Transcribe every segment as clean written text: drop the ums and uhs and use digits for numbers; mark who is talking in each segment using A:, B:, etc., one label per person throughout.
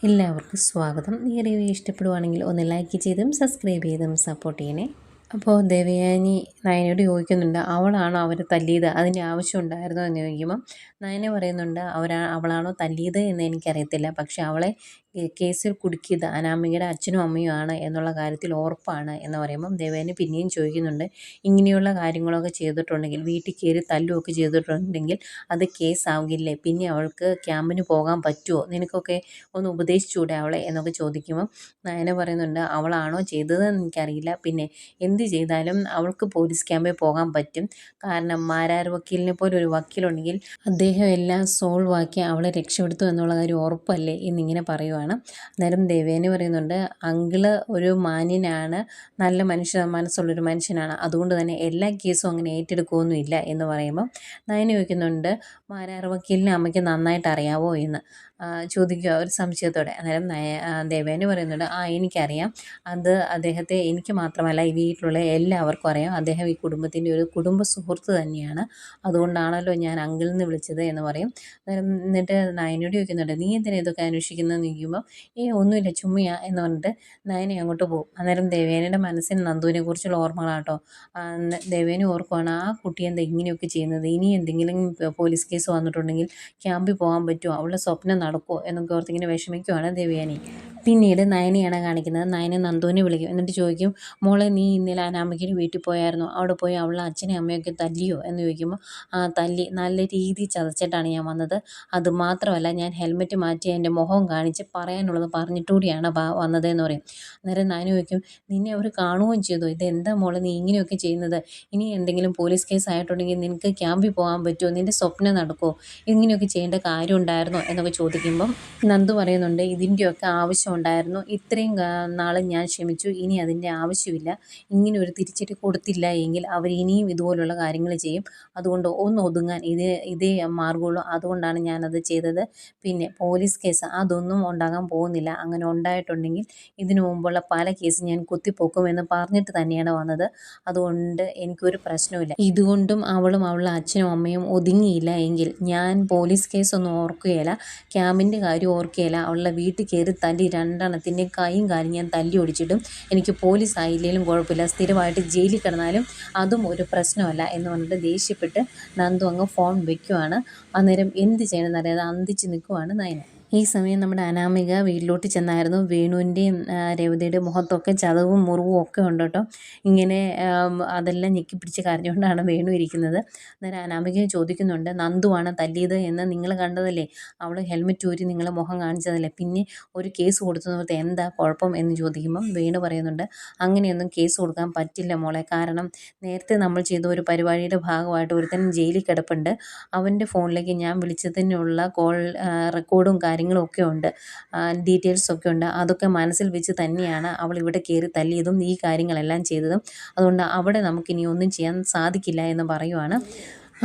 A: എല്ലാവർക്കും സ്വാഗതം. ഈ റിവ്യൂ ഇഷ്ടപ്പെടുവാണെങ്കിൽ ഒന്ന് ലൈക്ക് ചെയ്തും സബ്സ്ക്രൈബ് ചെയ്തും സപ്പോർട്ട് ചെയ്യണേ. അപ്പോൾ ദേവയാനി നയനയോട് ചോദിക്കുന്നുണ്ട്, അവളാണോ അവരെ തല്ലിയത്, അതിൻ്റെ ആവശ്യം ഉണ്ടായിരുന്നോ എന്ന് ചോദിക്കുമ്പം നയന പറയുന്നുണ്ട്, അവളാണോ തല്ലിയത് എന്ന് എനിക്കറിയത്തില്ല, പക്ഷെ അവളെ കേസിൽ കുടുക്കിയത് അനാമികയുടെ അച്ഛനും അമ്മയും ആണ് എന്നുള്ള കാര്യത്തിൽ ഉറപ്പാണ് എന്ന് പറയുമ്പം ദേവയാനി പിന്നെയും ചോദിക്കുന്നുണ്ട്, ഇങ്ങനെയുള്ള കാര്യങ്ങളൊക്കെ ചെയ്തിട്ടുണ്ടെങ്കിൽ, വീട്ടിൽ കയറി തല്ലുമൊക്കെ ചെയ്തിട്ടുണ്ടെങ്കിൽ അത് കേസാകില്ലേ, പിന്നെ അവൾക്ക് ക്യാമ്പിന് പോകാൻ പറ്റുമോ, നിനക്കൊക്കെ ഒന്ന് ഉപദേശിച്ചൂടെ അവളെ എന്നൊക്കെ ചോദിക്കുമ്പം നയന പറയുന്നുണ്ട്, അവളാണോ ചെയ്തതെന്ന് എനിക്കറിയില്ല, പിന്നെ എന്ത് ചെയ്താലും അവൾക്ക് പോലീസ് ക്യാമ്പിൽ പോകാൻ പറ്റും. കാരണം മാരാർ വക്കീലിനെ പോലെ ഒരു വക്കീലുണ്ടെങ്കിൽ അദ്ദേഹം എല്ലാം സോൾവ് ആക്കി അവളെ രക്ഷപ്പെടുത്തും എന്നുള്ള കാര്യം ഉറപ്പല്ലേ എന്നിങ്ങനെ പറയുവാണ്. അന്നേരം ദേവേനി പറയുന്നുണ്ട്, അങ്കിള് ഒരു മാന്യനാണ്, നല്ല മനസ്സുള്ളൊരു മനുഷ്യനാണ്, അതുകൊണ്ട് തന്നെ എല്ലാ കേസും അങ്ങനെ ഏറ്റെടുക്കുകയൊന്നുമില്ല എന്ന് പറയുമ്പം നയന ചോദിക്കുന്നുണ്ട്, മാരാർ വക്കീലിനെ അമ്മയ്ക്ക് നന്നായിട്ട് അറിയാവോ എന്ന് ചോദിക്കുക ഒരു സംശയത്തോടെ. അന്നേരം ദേവേനി പറയുന്നുണ്ട്, എനിക്കറിയാം, അത് അദ്ദേഹത്തെ എനിക്ക് മാത്രമല്ല ഈ വീട്ടിലുള്ള എല്ലാവർക്കും അറിയാം, അദ്ദേഹം ഈ കുടുംബത്തിൻ്റെ ഒരു കുടുംബ സുഹൃത്ത് തന്നെയാണ്, അതുകൊണ്ടാണല്ലോ ഞാൻ അങ്കിളിൽ നിന്ന് വിളിച്ചത് എന്ന് പറയും. അന്നേരം എന്നിട്ട് നയനയോട് ചോദിക്കുന്നുണ്ട്, നീ എന്തിനാ ഇതൊക്കെ അന്വേഷിക്കുന്നതെന്ന് ചോദിക്കുമ്പോൾ ഒന്നുമില്ല ചുമ്മിയാ എന്ന് പറഞ്ഞിട്ട് നയന അങ്ങോട്ട് പോകും. അന്നേരം ദേവേനയുടെ മനസ്സിൽ നന്ദുവിനെ കുറിച്ചുള്ള ഓർമ്മകളാട്ടോ. ദേവേനി ഓർക്കുവാണ്, ആ കുട്ടി എന്താ ഇങ്ങനെയൊക്കെ ചെയ്യുന്നത്, ഇനി എന്തെങ്കിലും പോലീസ് കേസ് വന്നിട്ടുണ്ടെങ്കിൽ ക്യാമ്പിൽ പോകാൻ പറ്റുമോ, അവളുടെ സ്വപ്നം നടക്കുമോ എന്നൊക്കെ ഓർത്തിങ്ങനെ വിഷമിക്കുവാണ് ദേവയാനി. പിന്നീട് നയനയാണ് കാണിക്കുന്നത്. നയന നന്ദുവിനെ വിളിക്കും, എന്നിട്ട് ചോദിക്കും, മോളെ നീ ഇന്നലെ അനാമികയുടെ വീട്ടിൽ പോയായിരുന്നോ, അവിടെ പോയി അവളെ അച്ഛനെയും അമ്മയൊക്കെ തല്ലിയോ എന്ന് ചോദിക്കുമ്പോൾ തല്ലി, നല്ല രീതിയിൽ ചതച്ചിട്ടാണ് ഞാൻ വന്നത്, അതുമാത്രമല്ല ഞാൻ ഹെൽമെറ്റ് മാറ്റി എൻ്റെ മുഖവും കാണിച്ച് പറയാനുള്ളത് പറഞ്ഞിട്ടുകൂടിയാണ് വന്നതെന്ന് പറയും. അന്നേരം നയന ചോദിക്കും, നിന്നെ അവർ കാണുകയും ചെയ്തോ, ഇതെന്താ മോളെ നീ ഇങ്ങനെയൊക്കെ ചെയ്യുന്നത്, ഇനി എന്തെങ്കിലും പോലീസ് കേസ് ആയിട്ടുണ്ടെങ്കിൽ നിനക്ക് ക്യാമ്പിൽ പോകാൻ പറ്റുമോ, നിൻ്റെ സ്വപ്നം നടക്കുമോ, ഇങ്ങനെയൊക്കെ ചെയ്യേണ്ട കാര്യം ഉണ്ടായിരുന്നോ എന്നൊക്കെ ചോദിക്കുമ്പം നന്ദു പറയുന്നുണ്ട്, ഇതിൻ്റെയൊക്കെ ആവശ്യമുണ്ടായിരുന്നു, ഇത്രയും നാൾ ഞാൻ ക്ഷമിച്ചു, ഇനി അതിൻ്റെ ആവശ്യമില്ല, ഇങ്ങനെ ഒരു തിരിച്ചടി കൊടുത്തില്ല എങ്കിൽ അവർ ഇനിയും ഇതുപോലുള്ള കാര്യങ്ങൾ ചെയ്യും, അതുകൊണ്ട് ഒന്ന് ഒതുങ്ങാൻ ഇതേ മാർഗമുള്ളൂ, അതുകൊണ്ടാണ് ഞാനത് ചെയ്തത്, പിന്നെ പോലീസ് കേസ് അതൊന്നും ഉണ്ടാകാൻ പോകുന്നില്ല, അങ്ങനെ ഉണ്ടായിട്ടുണ്ടെങ്കിൽ ഇതിനു മുമ്പുള്ള പല കേസ് ഞാൻ കുത്തിപ്പൊക്കുമെന്ന് പറഞ്ഞിട്ട് തന്നെയാണ് വന്നത്, അതുകൊണ്ട് എനിക്കൊരു പ്രശ്നമില്ല, ഇതുകൊണ്ടും അവളും അവളുടെ അച്ഛനും അമ്മയും ഒതുങ്ങിയില്ല എങ്കിൽ ഞാൻ പോലീസ് കേസൊന്നും ഓർക്കുകയില്ല, ക്യാമ്പിൻ്റെ കാര്യം ഓർക്കുകയില്ല, അവളുടെ വീട്ടിൽ കയറി തല്ലി രണ്ടെണ്ണത്തിൻ്റെയും കൈയും കാലും ഞാൻ തല്ലി ഒടിച്ചിട്ടും എനിക്ക് പോലീസ് ആയില്ലെങ്കിലും കുഴപ്പമില്ല, സ്ഥിരമായിട്ട് ജയിലിൽ കിടന്നാലും അതും ഒരു പ്രശ്നമല്ല എന്ന് പറഞ്ഞിട്ട് ദേഷ്യപ്പെട്ട് നന്ദു അങ്ങ് ഫോൺ വയ്ക്കുവാണ്. അന്നേരം എന്ത് ചെയ്യണമെന്നറിയാതെ അന്തിച്ച് നിൽക്കുവാണ് നയന. ഈ സമയം നമ്മുടെ അനാമിക വീട്ടിലോട്ട് ചെന്നായിരുന്നു. വേണുവിൻ്റെയും രേവതിയുടെ മുഖത്തൊക്കെ ചതവും മുറിവും ഒക്കെ ഉണ്ട് കേട്ടോ. ഇങ്ങനെ അതെല്ലാം ഞെക്കി പിടിച്ച് കരഞ്ഞുകൊണ്ടാണ് വേണു ഇരിക്കുന്നത്. അന്നേരം അനാമിക ചോദിക്കുന്നുണ്ട്, നന്ദുവാണ് തല്ലിയത് എന്ന് നിങ്ങൾ കണ്ടതല്ലേ, അവൾ ഹെൽമെറ്റ് ഊരി നിങ്ങളെ മുഖം കാണിച്ചതല്ലേ, പിന്നെ ഒരു കേസ് കൊടുത്തത് എന്താ കുഴപ്പം എന്ന് ചോദിക്കുമ്പം വേണു പറയുന്നുണ്ട്, അങ്ങനെയൊന്നും കേസ് കൊടുക്കാൻ പറ്റില്ല മോളെ, കാരണം നേരത്തെ നമ്മൾ ചെയ്ത ഒരു പരിപാടിയുടെ ഭാഗമായിട്ട് ഒരുത്തൻ ജയിലിൽ കിടപ്പുണ്ട്, അവൻ്റെ ഫോണിലേക്ക് ഞാൻ വിളിച്ചതിനുള്ള കോൾ റെക്കോർഡും കാര്യങ്ങളും ഒക്കെ ഉണ്ട്, ഡീറ്റെയിൽസൊക്കെ ഉണ്ട്, അതൊക്കെ മനസ്സിൽ വെച്ച് തന്നെയാണ് അവൾ ഇവിടെ കയറി തല്ലിയതും ഈ കാര്യങ്ങളെല്ലാം ചെയ്തതും, അതുകൊണ്ട് അവിടെ നമുക്കിനി ഒന്നും ചെയ്യാൻ സാധിക്കില്ല എന്ന് പറയുവാണ്.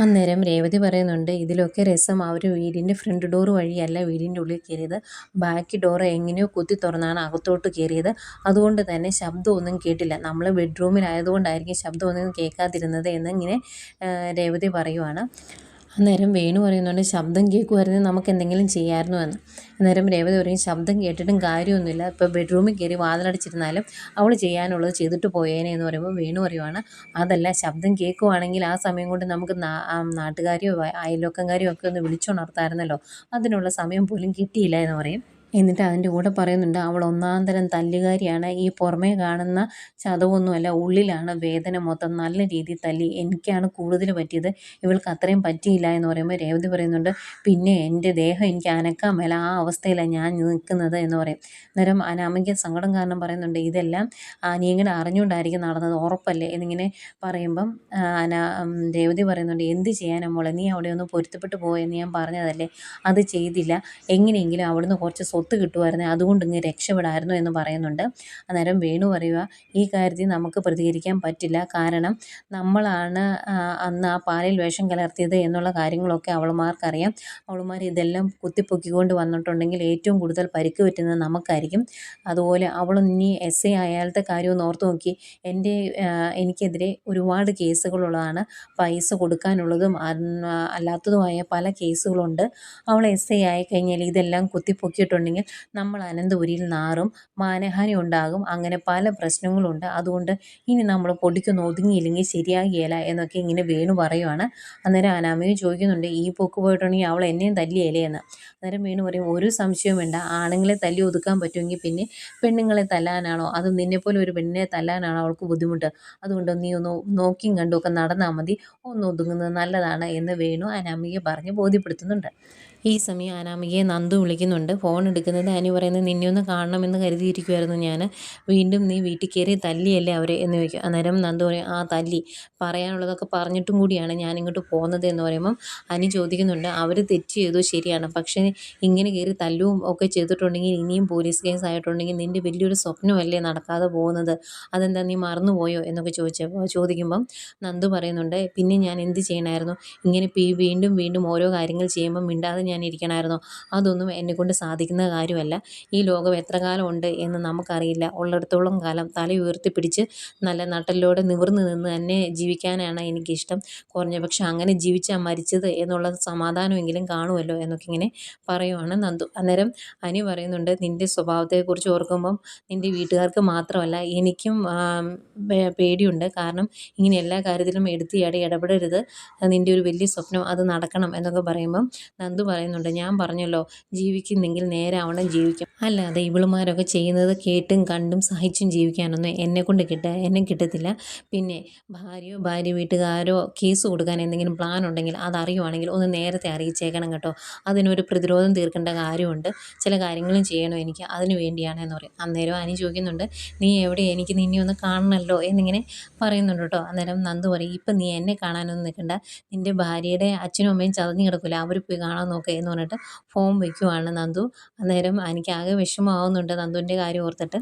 A: അന്നേരം രേവതി പറയുന്നുണ്ട്, ഇതിലൊക്കെ രസം അവർ വീടിൻ്റെ ഫ്രണ്ട് ഡോറ് വഴിയല്ല വീടിൻ്റെ ഉള്ളിൽ കയറിയത്, ബാക്ക് ഡോറ് എങ്ങനെയോ കുത്തി തുറന്നാണ് അകത്തോട്ട് കയറിയത്, അതുകൊണ്ട് തന്നെ ശബ്ദമൊന്നും കേട്ടില്ല, നമ്മൾ ബെഡ്റൂമിലായതുകൊണ്ടായിരിക്കും ശബ്ദമൊന്നും കേൾക്കാതിരുന്നത് എന്നിങ്ങനെ രേവതി പറയുവാണ്. അന്നേരം വേണു പറയുന്നുണ്ട്, ശബ്ദം കേൾക്കുമായിരുന്നെങ്കിൽ നമുക്ക് എന്തെങ്കിലും ചെയ്യാമായിരുന്നു എന്ന്. അന്നേരം രേവതി പറയും, ശബ്ദം കേട്ടിട്ടും കാര്യമൊന്നുമില്ല, ഇപ്പോൾ ബെഡ്റൂമിൽ കയറി വാതിലടച്ചിരുന്നാലും അവൾ ചെയ്യാനുള്ളത് ചെയ്തിട്ട് പോയേനെ എന്ന് പറയുമ്പോൾ വേണു പറയുവാണ്, അതല്ല, ശബ്ദം കേൾക്കുവാണെങ്കിൽ ആ സമയം കൊണ്ട് നമുക്ക് നാട്ടുകാരെയോ അയൽവക്കംകാരെയോ ഒക്കെ ഒന്ന് വിളിച്ചുണർത്താമായിരുന്നല്ലോ, അതിനുള്ള സമയം പോലും കിട്ടിയില്ല എന്ന് പറയും. എന്നിട്ട് അതിൻ്റെ കൂടെ പറയുന്നുണ്ട്, അവൾ ഒന്നാം തരം തല്ലുകാരിയാണ്, ഈ പുറമേ കാണുന്ന ചതവൊന്നുമല്ല, ഉള്ളിലാണ് വേദന മൊത്തം, നല്ല രീതിയിൽ തല്ലി, എനിക്കാണ് കൂടുതൽ പറ്റിയത്, ഇവൾക്ക് അത്രയും പറ്റിയില്ല എന്ന് പറയുമ്പോൾ രേവതി പറയുന്നുണ്ട്, പിന്നെ എൻ്റെ ദേഹം എനിക്ക് അനക്കാൻ മേല, ആ അവസ്ഥയിലാണ് ഞാൻ നിൽക്കുന്നത് എന്ന് പറയും. അന്നേരം അനാമിക സങ്കടം കാരണം പറയുന്നുണ്ട്, ഇതെല്ലാം നീ ഇങ്ങനെ അറിഞ്ഞുകൊണ്ടായിരിക്കും നടന്നത് ഉറപ്പല്ലേ എന്നിങ്ങനെ പറയുമ്പം രേവതി പറയുന്നുണ്ട്, എന്ത് ചെയ്യാനാ മോളെ, നീ അവിടെ ഒന്ന് പൊരുത്തപ്പെട്ട് പോയെന്ന് ഞാൻ പറഞ്ഞതല്ലേ, അത് ചെയ്തില്ല, എങ്ങനെയെങ്കിലും അവിടുന്ന് കുറച്ച് സ്വത്ത് കിട്ടുമായിരുന്നേ, അതുകൊണ്ട് ഇങ്ങ് രക്ഷപ്പെടായിരുന്നു എന്ന് പറയുന്നുണ്ട്. അന്നേരം വേണു പറയുക, ഈ കാര്യത്തിൽ നമുക്ക് പ്രതികരിക്കാൻ പറ്റില്ല, കാരണം നമ്മളാണ് അന്ന് ആ പാലിൽ വിഷം കലർത്തിയത് എന്നുള്ള കാര്യങ്ങളൊക്കെ അവളുമാർക്കറിയാം, അവളുമാർ ഇതെല്ലാം കുത്തിപ്പൊക്കിക്കൊണ്ട് വന്നിട്ടുണ്ടെങ്കിൽ ഏറ്റവും കൂടുതൽ പരിക്ക് പറ്റുന്നത് നമുക്കായിരിക്കും, അതുപോലെ അവളിനി എസ് ഐ അയാളത്തെ കാര്യമൊന്ന് ഓർത്ത് നോക്കി, എനിക്കെതിരെ ഒരുപാട് കേസുകളുള്ളതാണ്, പൈസ കൊടുക്കാനുള്ളതും അല്ലാത്തതുമായ പല കേസുകളുണ്ട്, അവൾ എസ് ഐ ആയി കഴിഞ്ഞാൽ ഇതെല്ലാം കുത്തിപ്പൊക്കിയിട്ടുണ്ടെങ്കിൽ പോയിട്ടുണ്ടെങ്കിൽ നമ്മൾ അനന്തപുരിയിൽ നാറും, മാനഹാനി ഉണ്ടാകും, അങ്ങനെ പല പ്രശ്നങ്ങളുണ്ട്. അതുകൊണ്ട് ഇനി നമ്മൾ പൊടിക്കൊന്ന് ഒതുങ്ങിയില്ലെങ്കിൽ ശരിയാകുകയില്ല എന്നൊക്കെ ഇങ്ങനെ വേണു പറയുവാണ്. അന്നേരം അനാമിക ചോദിക്കുന്നുണ്ട്, ഈ പോക്ക് പോയിട്ടുണ്ടെങ്കിൽ അവൾ എന്നെയും തല്ലിയല്ലേ എന്ന്. അന്നേരം വേണു പറയും, ഒരു സംശയവും വേണ്ട, ആണുങ്ങളെ തല്ലി ഒതുക്കാൻ പറ്റുമെങ്കിൽ പിന്നെ പെണ്ണുങ്ങളെ തല്ലാനാണോ, അത് നിന്നെപ്പോലെ ഒരു പെണ്ണിനെ തല്ലാനാണോ അവൾക്ക് ബുദ്ധിമുട്ട്? അതുകൊണ്ട് നീ ഒന്ന് നോക്കിയും കണ്ടും ഒക്കെ നടന്നാൽ മതി, ഒന്ന് ഒതുങ്ങുന്നത് നല്ലതാണ് എന്ന് വേണു അനാമികയെ പറഞ്ഞ് ബോധ്യപ്പെടുത്തുന്നുണ്ട്. ഈ സമയം അനാമികയെ നന്ദു വിളിക്കുന്നുണ്ട്. ഫോൺ എടുക്കുന്നത് അനി പറയുന്നത്, നിന്നെ ഒന്ന് കാണണമെന്ന് കരുതിയിരിക്കുമായിരുന്നു ഞാൻ, വീണ്ടും നീ വീട്ടിൽ കയറി തല്ലിയല്ലേ അവരെ എന്ന് ചോദിക്കും. അന്നേരം നന്ദു പറയും, ആ തല്ലി, പറയാനുള്ളതൊക്കെ പറഞ്ഞിട്ടും കൂടിയാണ് ഞാൻ ഇങ്ങോട്ട് പോകുന്നത് എന്ന് പറയുമ്പം അനി ചോദിക്കുന്നുണ്ട്, അവർ തെറ്റ് ചെയ്തു ശരിയാണ്, പക്ഷേ ഇങ്ങനെ കയറി തല്ലുവും ഒക്കെ ചെയ്തിട്ടുണ്ടെങ്കിൽ ഇനിയും പോലീസ് കേസ് ആയിട്ടുണ്ടെങ്കിൽ നിൻ്റെ വലിയൊരു സ്വപ്നമല്ലേ നടക്കാതെ പോകുന്നത്, അതെന്താ നീ മറന്നുപോയോ എന്നൊക്കെ ചോദിക്കുമ്പം നന്ദു പറയുന്നുണ്ട്, പിന്നെ ഞാൻ എന്ത് ചെയ്യണമായിരുന്നു, ഇങ്ങനെ വീണ്ടും വീണ്ടും ഓരോ കാര്യങ്ങൾ ചെയ്യുമ്പം മിണ്ടാതെ ഞാൻ ഇരിക്കണമായിരുന്നോ, അതൊന്നും എന്നെക്കൊണ്ട് സാധിക്കുന്ന കാര്യമല്ല, ഈ ലോകം എത്ര കാലം ഉണ്ട് എന്ന് നമുക്കറിയില്ല, ഉള്ളിടത്തോളം കാലം തല ഉയർത്തിപ്പിടിച്ച് നല്ല നട്ടെല്ലോടെ നിവർന്ന് നിന്ന് തന്നെ ജീവിക്കാനാണ് എനിക്കിഷ്ടം, കുറഞ്ഞ പക്ഷെ അങ്ങനെ ജീവിച്ചാൽ മരിച്ചത് എന്നുള്ള സമാധാനമെങ്കിലും കാണുമല്ലോ എന്നൊക്കെ ഇങ്ങനെ പറയുവാണ് നന്ദു. അന്നേരം അനി പറയുന്നുണ്ട്, നിൻ്റെ സ്വഭാവത്തെക്കുറിച്ച് ഓർക്കുമ്പം നിൻ്റെ വീട്ടുകാർക്ക് മാത്രമല്ല എനിക്കും പേടിയുണ്ട്, കാരണം ഇങ്ങനെ എല്ലാ കാര്യത്തിലും എടുത്തിയാടി ഇടപെടരുത്, നിൻ്റെ ഒരു വലിയ സ്വപ്നം അത് നടക്കണം എന്നൊക്കെ പറയുമ്പം നന്ദു പറയുന്നുണ്ട്, ഞാൻ പറഞ്ഞല്ലോ, ജീവിക്കുന്നെങ്കിൽ നേരെ ആവണം ജീവിക്കും, അല്ലാതെ ഇവളുമാരൊക്കെ ചെയ്യുന്നത് കേട്ടും കണ്ടും സഹിച്ചും ജീവിക്കാനൊന്നും എന്നെ കിട്ടത്തില്ല. പിന്നെ ഭാര്യ വീട്ടുകാരോ കേസ് കൊടുക്കാൻ എന്തെങ്കിലും പ്ലാൻ ഉണ്ടെങ്കിൽ അതറിയുവാണെങ്കിൽ ഒന്ന് നേരത്തെ അറിയിച്ചേക്കണം കേട്ടോ, അതിനൊരു പ്രതിരോധം തീർക്കേണ്ട കാര്യമുണ്ട്, ചില കാര്യങ്ങളും ചെയ്യണം എനിക്ക്, അതിന് വേണ്ടിയാണ് എന്ന് പറയും. അന്നേരം അനി ചോദിക്കുന്നുണ്ട്, നീ എവിടെ, എനിക്ക് നിന്നെ ഒന്ന് കാണണമല്ലോ എന്നിങ്ങനെ പറയുന്നുണ്ട് കേട്ടോ. അന്നേരം നന്ദു പറയും, ഇപ്പം നീ എന്നെ കാണാനൊന്നും നിൽക്കണ്ട, നിൻ്റെ ഭാര്യയുടെ അച്ഛനും അമ്മയും ചതഞ്ഞ് കിടക്കില്ല, അവർ പോയി കാണാൻ നോക്കുക എന്ന് പറഞ്ഞിട്ട് ഫോൺ വയ്ക്കുവാണ് നന്ദു. അന്നേരം എനിക്കാകെ വിഷമമാവുന്നുണ്ട് നന്ദുവിൻ്റെ കാര്യം ഓർത്തിട്ട്.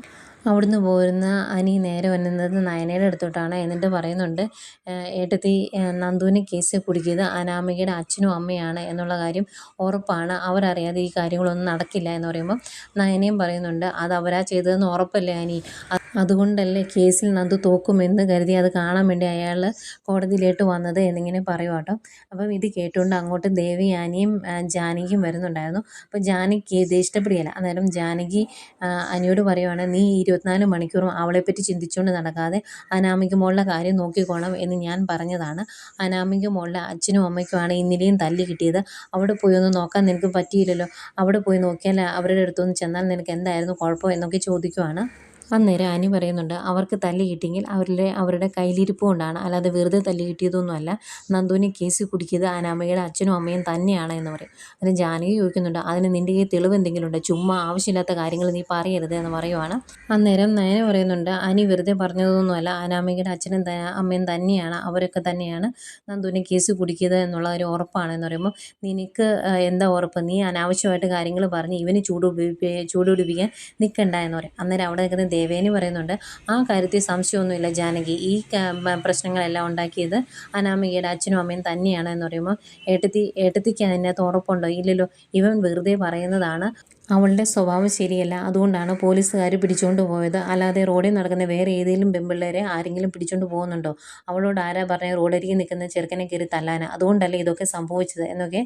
A: അവിടുന്ന് പോരുന്ന അനി നേരെ വന്നത് നയനയുടെ അടുത്തോട്ടാണ്. എന്നിട്ട് പറയുന്നുണ്ട്, ഏട്ടത്തി, നന്ദുവിനെ കേസിൽ കുടുക്കിയത് അനാമികയുടെ അച്ഛനും അമ്മയാണ് എന്നുള്ള കാര്യം ഉറപ്പാണ്, അവരറിയാതെ ഈ കാര്യങ്ങളൊന്നും നടക്കില്ല എന്ന് പറയുമ്പം നയനയും പറയുന്നുണ്ട്, അത് അവരാ ചെയ്തതെന്ന് ഉറപ്പല്ലേ അനി, അതുകൊണ്ടല്ലേ കേസിൽ നന്ദു തോക്കുമെന്ന് കരുതി അത് കാണാൻ വേണ്ടി അയാൾ കോടതിയിലോട്ട് വന്നത് എന്നിങ്ങനെ പറയുക കേട്ടോ. അപ്പം ഇത് കേട്ടുകൊണ്ട് അങ്ങോട്ട് ദേവയാനിയും ജാനകിയും വരുന്നുണ്ടായിരുന്നു. അപ്പോൾ ജാനകി ഇത് ഇഷ്ടപ്പെടുകയില്ല. അന്നേരം ജാനകി അനിയോട് പറയുവാണ്, നീ 24 മണിക്കൂറും അവളെപ്പറ്റി ചിന്തിച്ചുകൊണ്ട് നടക്കാതെ അനാമിക മോളുടെ കാര്യം നോക്കിക്കോണം എന്ന് ഞാൻ പറഞ്ഞതാണ്, അനാമിക മോളുടെ അച്ഛനും അമ്മയ്ക്കുമാണ് ഇന്നലെയും തല്ല് കിട്ടിയത്, അവിടെ പോയി ഒന്ന് നോക്കാൻ നിനക്ക് പറ്റിയില്ലല്ലോ, അവിടെ പോയി നോക്കിയാൽ അവരുടെ അടുത്തൊന്ന് ചെന്നാൽ നിനക്ക് എന്തായിരുന്നു കുഴപ്പം എന്നൊക്കെ ചോദിക്കുവാണ്. അന്നേരം അനി പറയുന്നുണ്ട്, അവർക്ക് തല്ല് കിട്ടിയെങ്കിൽ അവരുടെ കയ്യിലിരിപ്പ് കൊണ്ടാണ്, അല്ലാതെ വെറുതെ തല്ല് കിട്ടിയതൊന്നുമല്ല, നന്ദുവിനെ കേസിൽ കുടുക്കിയത് അനാമികയുടെ അച്ഛനും അമ്മയും തന്നെയാണ് എന്ന് പറയും. അതിന് ജാനകി ചോദിക്കുന്നുണ്ട്, അതിന് നിൻ്റെ കയ്യിൽ തെളിവ് എന്തെങ്കിലും ഉണ്ടോ, ചുമ്മാ ആവശ്യമില്ലാത്ത കാര്യങ്ങൾ നീ പറയരുത് എന്ന് പറയുവാണ്. അന്നേരം നയന പറയുന്നുണ്ട്, അനി വെറുതെ പറഞ്ഞതൊന്നുമല്ല, അനാമികയുടെ അച്ഛനും അമ്മയും തന്നെയാണ്, അവരൊക്കെ തന്നെയാണ് നന്ദുവിനെ കേസ് കുടുക്കിയത് എന്നുള്ള ഒരു ഉറപ്പാണ് എന്ന് പറയുമ്പോൾ, നിനക്ക് എന്താ ഉറപ്പ്, നീ അനാവശ്യമായിട്ട് കാര്യങ്ങൾ പറഞ്ഞ് ഇവന് ചൂടുപിടിപ്പിക്കാൻ നിൽക്കണ്ട എന്ന് പറയും. അന്നേരം അവിടെ നിൽക്കുന്ന ദേവേനി പറയുന്നുണ്ട്, ആ കാര്യത്തിൽ സംശയമൊന്നുമില്ല ജാനകി, ഈ പ്രശ്നങ്ങളെല്ലാം ഉണ്ടാക്കിയത് അനാമികയുടെ അച്ഛനും അമ്മയും തന്നെയാണ് എന്ന് പറയുമ്പോൾ, ഏട്ടത്തിക്ക് അതിനകത്ത് ഉറപ്പുണ്ടോ, ഇല്ലല്ലോ, ഇവൻ വെറുതെ പറയുന്നതാണ്, അവളുടെ സ്വഭാവം ശരിയല്ല, അതുകൊണ്ടാണ് പോലീസുകാർ പിടിച്ചുകൊണ്ട് പോയത്, അല്ലാതെ റോഡിൽ നടക്കുന്ന വേറെ ഏതെങ്കിലും പെൺപിള്ളേരെ ആരെങ്കിലും പിടിച്ചുകൊണ്ട് പോകുന്നുണ്ടോ, അവളോട് ആരാ പറഞ്ഞത് റോഡരികിൽ നിൽക്കുന്ന ചെറുക്കനെ കയറി തല്ലാനാ, അതുകൊണ്ടല്ലേ ഇതൊക്കെ സംഭവിച്ചത് എന്നൊക്കെ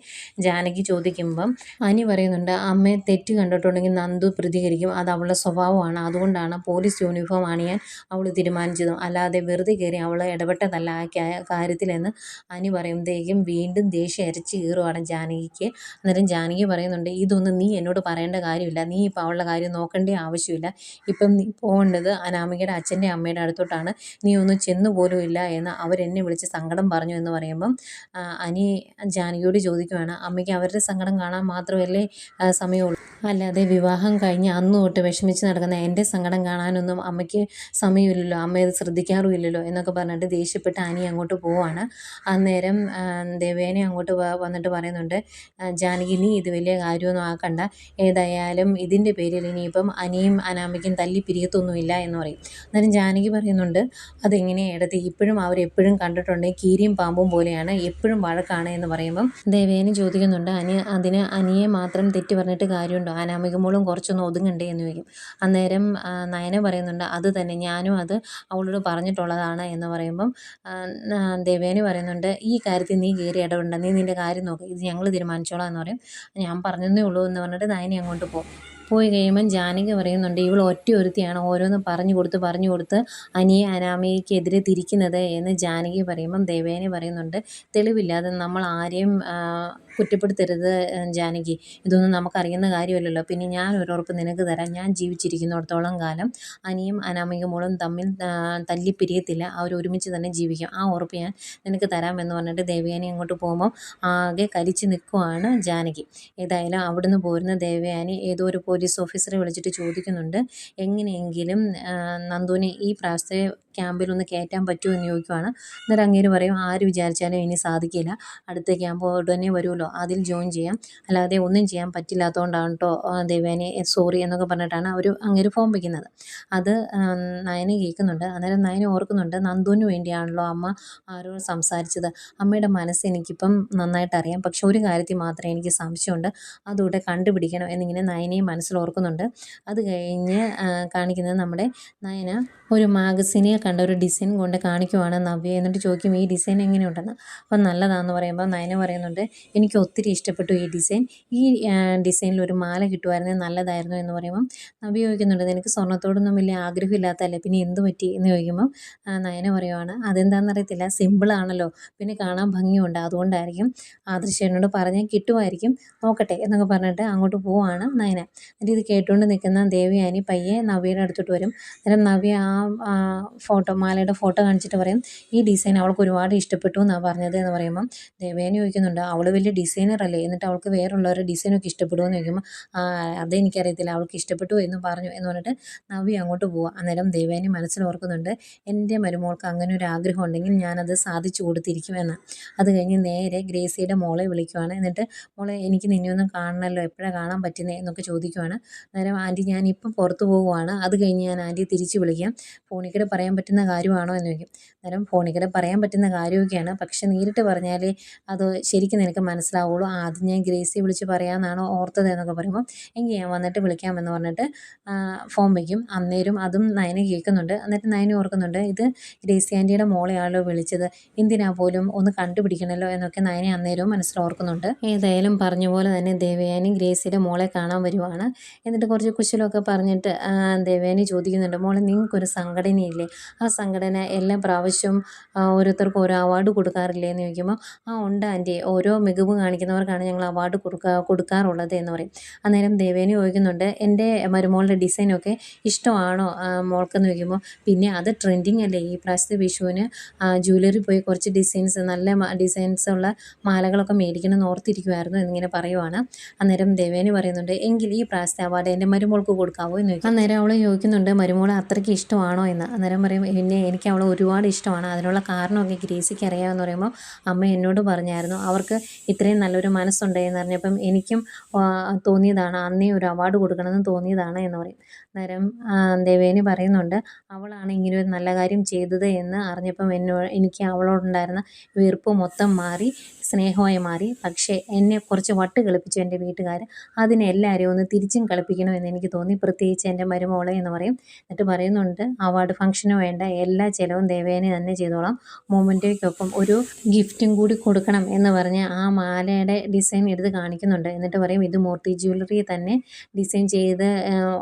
A: ജാനകി ചോദിക്കുമ്പം അനി പറയുന്നുണ്ട്, അമ്മയെ തെറ്റ് കണ്ടിട്ടുണ്ടെങ്കിൽ നന്ദു പ്രതികരിക്കും, അത് അവളുടെ സ്വഭാവമാണ്, അതുകൊണ്ടാണ് പോലീസ് യൂണിഫോം അണിയാൻ അവൾ തീരുമാനിച്ചതും, അല്ലാതെ വെറുതെ കയറി അവൾ ഇടപെട്ടതല്ല ആ കാര്യത്തിലെന്ന് അനി പറയുമ്പോഴത്തേക്കും വീണ്ടും ദേഷ്യം അരച്ച് കയറുവാണ് ജാനകിക്ക്. അന്നേരം ജാനകി പറയുന്നുണ്ട്, ഇതൊന്നും നീ എന്നോട് പറയേണ്ട കാര്യമില്ല, നീ ഇപ്പോൾ അവളുടെ കാര്യം നോക്കേണ്ട ആവശ്യമില്ല, ഇപ്പം നീ പോകേണ്ടത് അനാമികയുടെ അച്ഛൻ്റെ അമ്മയുടെ അടുത്തോട്ടാണ്, നീ ഒന്നും ചെന്നു പോലും ഇല്ല എന്ന് അവരെന്നെ വിളിച്ച് സങ്കടം പറഞ്ഞു എന്ന് പറയുമ്പം അനി ജാനകിയോട് ചോദിക്കുവാണ്, അമ്മയ്ക്ക് അവരുടെ സങ്കടം കാണാൻ മാത്രമല്ലേ സമയമുള്ളൂ, അല്ലാതെ വിവാഹം കഴിഞ്ഞ് അന്ന് തൊട്ട് വിഷമിച്ച് നടക്കുന്ന എൻ്റെ സങ്കടം കാണാനൊന്നും അമ്മയ്ക്ക് സമയമില്ലല്ലോ, അമ്മ അത് ശ്രദ്ധിക്കാറുമില്ലല്ലോ എന്നൊക്കെ പറഞ്ഞിട്ട് ദേഷ്യപ്പെട്ട് അനി അങ്ങോട്ട് പോവാണ്. അന്നേരം ദേവേനെ അങ്ങോട്ട് വന്നിട്ട് പറയുന്നുണ്ട്, ജാനകി, നീ ഇത് വലിയ കാര്യമൊന്നും ആക്കണ്ട, ഏതായാലും ഇതിൻ്റെ പേരിൽ ഇനിയിപ്പം അനിയും അനാമികയും തല്ലി പിരിയത്തൊന്നുമില്ല എന്ന് പറയും. അന്നേരം ജാനകി പറയുന്നുണ്ട്, അതെങ്ങനെയാണ് എടുത്ത്, ഇപ്പോഴും അവരെപ്പോഴും കണ്ടിട്ടുണ്ടെങ്കിൽ കീരിയും പാമ്പും പോലെയാണ്, എപ്പോഴും വഴക്കാണ് എന്ന് പറയുമ്പം ദേവേനെ ചോദിക്കുന്നുണ്ട്, അതിന് അനിയെ മാത്രം തെറ്റ് പറഞ്ഞിട്ട് കാര്യമുണ്ടോ, അനാമിക മോളും കുറച്ചൊന്ന് ഒതുങ്ങണ്ടേ എന്ന് ചോദിക്കും. അന്നേരം നയന പറയുന്നുണ്ട്, അത് തന്നെ, ഞാനും അത് അവളോട് പറഞ്ഞിട്ടുള്ളതാണ് എന്ന് പറയുമ്പം ദേവേനെ പറയുന്നുണ്ട്, ഈ കാര്യത്തിൽ നീ കയറി ഇടപെടണ്ട, നീ നിൻ്റെ കാര്യം നോക്ക്, ഇത് ഞങ്ങൾ തീരുമാനിച്ചോളാം എന്ന് പറയും. ഞാൻ പറഞ്ഞതേ ഉള്ളൂ എന്ന് പറഞ്ഞിട്ട് നയന അങ്ങോട്ട് പോകും. പോയി കഴിയുമ്പം ജാനകി പറയുന്നുണ്ട് ഇവൾ ഒറ്റ ഒരുത്തിയാണ് ഓരോന്ന് പറഞ്ഞു കൊടുത്ത് അനാമികയ്ക്കെതിരെ തിരിക്കുന്നത് എന്ന് ജാനകി പറയുമ്പം ദേവയാനി പറയുന്നുണ്ട് തെളിവില്ലാതെ നമ്മൾ ആരെയും കുറ്റപ്പെടുത്തരുത് ജാനകി. ഇതൊന്നും നമുക്കറിയുന്ന കാര്യമല്ലല്ലോ. പിന്നെ ഞാൻ ഒരുറപ്പ് നിനക്ക് തരാം. ഞാൻ ജീവിച്ചിരിക്കുന്നിടത്തോളം കാലം അനാമിക മോളും തമ്മിൽ തല്ലിപ്പിരിയത്തില്ല. ഒരുമിച്ച് തന്നെ ജീവിക്കും. ആ ഉറപ്പ് ഞാൻ നിനക്ക് തരാമെന്ന് പറഞ്ഞിട്ട് ദേവയാനി അങ്ങോട്ട് പോകുമ്പം ആകെ കരിച്ച് നിൽക്കുവാണ് ജാനകി. ഏതായാലും അവിടുന്ന് പോരുന്ന ദേവയാനി ഏതോ ഒരു പോലീസ് ഓഫീസറെ വിളിച്ചിട്ട് ചോദിക്കുന്നുണ്ട് എങ്ങനെയെങ്കിലും നന്ദുവിനെ ഈ പ്രാവശ്യത്തെ ക്യാമ്പിലൊന്ന് കയറ്റാൻ പറ്റുമോ എന്ന് ചോദിക്കുവാണ്. അന്നേരം അങ്ങേര് പറയും ആര് വിചാരിച്ചാലും ഇനി സാധിക്കില്ല. അടുത്ത ക്യാമ്പ് ഉടനെ വരുമല്ലോ, അതിൽ ജോയിൻ ചെയ്യാം. അല്ലാതെ ഒന്നും ചെയ്യാൻ പറ്റില്ലാത്തതുകൊണ്ടാണ് കേട്ടോ ദേവയാനി സോറി എന്നൊക്കെ പറഞ്ഞിട്ടാണ് അങ്ങേര് ഫോം വയ്ക്കുന്നത്. അത് നയന കേൾക്കുന്നുണ്ട്. അന്നേരം നയന ഓർക്കുന്നുണ്ട് നന്ദുവിന് വേണ്ടിയാണല്ലോ അമ്മ ആരോട് സംസാരിച്ചത്. അമ്മയുടെ മനസ്സ് എനിക്കിപ്പം നന്നായിട്ട് അറിയാം. പക്ഷെ ഒരു കാര്യത്തിൽ മാത്രമേ എനിക്ക് സംശയമുണ്ട്. അതുകൂടെ കണ്ടുപിടിക്കണം എന്നിങ്ങനെ നയനയും മനസ്സിൽ ഓർക്കുന്നുണ്ട്. അത് കഴിഞ്ഞ് കാണിക്കുന്നത് നമ്മുടെ നയന ഒരു മാഗസിനിൽ കണ്ട ഒരു ഡിസൈൻ കൊണ്ട് കാണിക്കുവാണ് നവ്യ. എന്നിട്ട് ചോദിക്കും ഈ ഡിസൈൻ എങ്ങനെയുണ്ടെന്ന്. അപ്പം നല്ലതാണെന്ന് പറയുമ്പോൾ നയന പറയുന്നുണ്ട് എനിക്ക് ഒത്തിരി ഇഷ്ടപ്പെട്ടു ഈ ഡിസൈൻ. ഈ ഡിസൈനിൽ ഒരു മാല കിട്ടുമായിരുന്നെങ്കിൽ നല്ലതായിരുന്നു എന്ന് പറയുമ്പം നവ്യ ചോദിക്കുന്നുണ്ട് നിനക്ക് സ്വർണ്ണത്തോടൊന്നും വലിയ ആഗ്രഹമില്ലാത്തതല്ലേ, പിന്നെ എന്ത് പറ്റി എന്ന് ചോദിക്കുമ്പം നയന പറയുവാണ് അതെന്താണെന്നറിയത്തില്ല, സിമ്പിളാണല്ലോ, പിന്നെ കാണാൻ ഭംഗിയുണ്ട്, അതുകൊണ്ടായിരിക്കും. ആദർശ് എന്നോട് പറഞ്ഞാൽ കിട്ടുമായിരിക്കും, നോക്കട്ടെ എന്നൊക്കെ പറഞ്ഞിട്ട് അങ്ങോട്ട് പോവാണ് നയന. എന്നിട്ട് ഇത് കേട്ടുകൊണ്ട് നിൽക്കുന്ന ദേവയാനി പയ്യെ നവ്യയുടെ അടുത്തോട്ട് വരും. അന്നേരം നവ്യ ആ മാലയുടെ ഫോട്ടോ കാണിച്ചിട്ട് പറയും ഈ ഡിസൈൻ അവൾക്ക് ഒരുപാട് ഇഷ്ടപ്പെട്ടു എന്നാണ് പറഞ്ഞത് എന്ന് പറയുമ്പം ദേവയാനി ചോദിക്കുന്നുണ്ട് അവൾ വലിയ ഡിസൈനർ അല്ലേ, എന്നിട്ട് അവൾക്ക് വേറുള്ളവരുടെ ഡിസൈനൊക്കെ ഇഷ്ടപ്പെടുമോ എന്ന് ചോദിക്കുമ്പോൾ അതെനിക്കറിയത്തില്ല, അവൾക്ക് ഇഷ്ടപ്പെട്ടു എന്ന് പറഞ്ഞു എന്ന് പറഞ്ഞിട്ട് നവ്യ അങ്ങോട്ട് പോവുക. അന്നേരം ദേവയാനി മനസ്സിൽ ഓർക്കുന്നുണ്ട് എൻ്റെ മരുമോൾക്ക് അങ്ങനെ ഒരു ആഗ്രഹം ഉണ്ടെങ്കിൽ ഞാനത് സാധിച്ചു കൊടുത്തിരിക്കുമെന്ന്. അത് കഴിഞ്ഞ് നേരെ ഗ്രേസിയുടെ മോളെ വിളിക്കുവാണ്. എന്നിട്ട് മോളെ എനിക്ക് നിന്നെ ഒന്ന് കാണണമല്ലോ, എപ്പോഴാണ് കാണാൻ പറ്റുന്നത് എന്നൊക്കെ ചോദിക്കുവാണ്. അന്നേരം ആൻറ്റി ഞാനിപ്പം പുറത്ത് പോകുവാണ്, അത് കഴിഞ്ഞ് ഞാൻ ആൻറ്റിയെ തിരിച്ച് വിളിക്കാം, ഫോണിൽ കൂടെ പറയാൻ പറ്റുന്ന കാര്യമാണോ എന്ന് ചോദിക്കും. അന്നേരം ഫോണിൽ കൂടെ പറയാൻ പറ്റുന്ന കാര്യമൊക്കെയാണ്, പക്ഷെ നേരിട്ട് പറഞ്ഞാലേ അത് ശരിക്കും നിനക്ക് മനസ്സിലാവുള്ളൂ, ആദ്യം ഞാൻ ഗ്രേസിയെ വിളിച്ച് പറയാമെന്നാണോ ഓർത്തത് എന്നൊക്കെ പറയുമ്പോൾ എങ്കിൽ ഞാൻ വന്നിട്ട് വിളിക്കാമെന്ന് പറഞ്ഞിട്ട് ഫോൺ വയ്ക്കും. അന്നേരം അതും നയന കേൾക്കുന്നുണ്ട്. എന്നിട്ട് നയന ഓർക്കുന്നുണ്ട് ഇത് ഗ്രേസി ആൻറ്റിയുടെ മോളെയാണല്ലോ വിളിച്ചത്, എന്തിനാ പോലും ഒന്ന് കണ്ടുപിടിക്കണമല്ലോ എന്നൊക്കെ നയന അന്നേരവും മനസ്സിലോർക്കുന്നുണ്ട്. ഏതായാലും പറഞ്ഞ പോലെ തന്നെ ദേവയാനി ഗ്രേസിയുടെ മോളെ കാണാൻ വരുവാണ്. എന്നിട്ട് കുറച്ച് കുശലമൊക്കെ പറഞ്ഞിട്ട് ദേവയാനി ചോദിക്കുന്നുണ്ട് മോളെ നിങ്ങൾക്കൊരു സംഘടനയില്ലേ, ആ സംഘടന എല്ലാ പ്രാവശ്യവും ഓരോരുത്തർക്കും ഓരോ അവാർഡ് കൊടുക്കാറില്ലേ എന്ന് ചോദിക്കുമ്പോൾ ഉണ്ട് ആൻറ്റി, ഓരോ മികവ് കാണിക്കുന്നവർക്കാണ് ഞങ്ങൾ അവാർഡ് കൊടുക്കാറുള്ളത് എന്ന് പറയും. അന്നേരം ദേവയാനി ചോദിക്കുന്നുണ്ട് എൻ്റെ മരുമോളുടെ ഡിസൈനൊക്കെ ഇഷ്ടമാണോ മോൾക്കെന്ന് ചോദിക്കുമ്പോൾ പിന്നെ അത് ട്രെൻഡിങ് അല്ലേ, ഈ പ്രാവശ്യത്തെ വിഷുവിന് ജ്വല്ലറി പോയി കുറച്ച് നല്ല ഡിസൈൻസ് ഉള്ള മാലകളൊക്കെ മേടിക്കണം എന്ന് ഓർത്തിരിക്കുമായിരുന്നു എന്നിങ്ങനെ പറയുവാണ്. അന്നേരം ദേവയാനി പറയുന്നുണ്ട് എങ്കിൽ ഈ പ്രാവശ്യത്തെ അവാർഡ് എൻ്റെ മരുമോൾക്ക് കൊടുക്കാവോ എന്ന് ചോദിക്കും. അന്നേരം അവൾ ചോദിക്കുന്നുണ്ട് മരുമോളെ അത്രയ്ക്ക് ഇഷ്ടമാണോ എന്ന്. അന്നേരം പറയും പിന്നെ എനിക്ക് അവളെ ഒരുപാട് ഇഷ്ടമാണ്, അതിനുള്ള കാരണമൊക്കെ ഗ്രേസിക്ക് അറിയാമെന്ന് പറയുമ്പോൾ അമ്മ എന്നോട് പറഞ്ഞായിരുന്നു അവർക്ക് ഇത്രയും നല്ലൊരു മനസ്സുണ്ട് എന്ന് പറഞ്ഞപ്പം എനിക്കും തോന്നിയതാണ്, അന്നേ ഒരു അവാർഡ് കൊടുക്കണമെന്ന് തോന്നിയതാണ് എന്ന് പറയും. അന്നേരം ദേവേനി പറയുന്നുണ്ട് അവളാണ് ഇങ്ങനെ ഒരു നല്ല കാര്യം ചെയ്തത് എന്ന് അറിഞ്ഞപ്പം എനിക്ക് അവളോടുണ്ടായിരുന്ന വെറുപ്പ് മൊത്തം മാറി സ്നേഹമായി മാറി. പക്ഷേ എന്നെ കുറച്ച് വട്ട് കളിപ്പിച്ചു എൻ്റെ വീട്ടുകാർ, അതിനെ എല്ലാവരെയും ഒന്ന് തിരിച്ചും കളിപ്പിക്കണമെന്ന് എനിക്ക് തോന്നി, പ്രത്യേകിച്ച് എൻ്റെ മരുമോളെ എന്ന് പറയും. എന്നിട്ട് പറയുന്നുണ്ട് അവാർഡ് ഫംഗ്ഷന് വേണ്ട എല്ലാ ചിലവും ദേവേനി തന്നെ ചെയ്തോളാം, മൊമെൻറ്റോയ്ക്കൊപ്പം ഒരു ഗിഫ്റ്റും കൂടി കൊടുക്കണം എന്ന് പറഞ്ഞ് ആ മാലയുടെ ഡിസൈൻ എടുത്ത് കാണിക്കുന്നുണ്ട്. എന്നിട്ട് പറയും ഇത് മൂർത്തി ജ്വല്ലറി തന്നെ ഡിസൈൻ ചെയ്ത്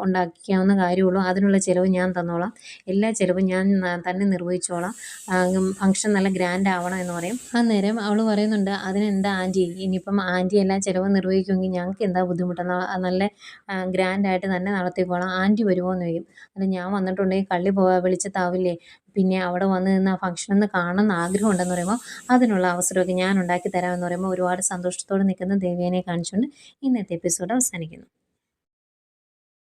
A: ഉണ്ടാക്കിക്കാവുന്ന കാര്യമുള്ളൂ, അതിനുള്ള ചിലവ് ഞാൻ തന്നോളാം, എല്ലാ ചിലവും ഞാൻ തന്നെ നിർവഹിച്ചോളാം, ഫംഗ്ഷൻ നല്ല ഗ്രാൻഡ് ആവണം എന്ന് പറയും. അന്നേരം അവൾ പറയുന്നുണ്ട് അതിനെന്താ ആൻറ്റി, ഇനിയിപ്പം ആൻറ്റി എല്ലാ ചിലവും നിർവഹിക്കുമെങ്കിൽ ഞങ്ങൾക്ക് എന്താ ബുദ്ധിമുട്ടെന്ന്, നല്ല ഗ്രാൻഡായിട്ട് തന്നെ നടത്തിക്കോളാം, ആൻറ്റി വരുമോ എന്ന് ചോദിക്കും. അല്ല ഞാൻ വന്നിട്ടുണ്ടെങ്കിൽ കള്ളി വെളിച്ചത്താവില്ലേ, പിന്നെ അവിടെ വന്ന് നിന്ന് ആ ഫംഗ്ഷൻ ഒന്ന് കാണണമെന്ന് ആഗ്രഹം ഉണ്ടെന്ന് പറയുമ്പോൾ അതിനുള്ള അവസരമൊക്കെ ഞാൻ ഉണ്ടാക്കി തരാമെന്ന് പറയുമ്പോൾ ഒരുപാട് സന്തോഷത്തോടെ നിൽക്കുന്ന ദേവേനെ കാണിച്ചുകൊണ്ട് ഇന്നത്തെ എപ്പിസോഡ് അവസാനിക്കുന്നു.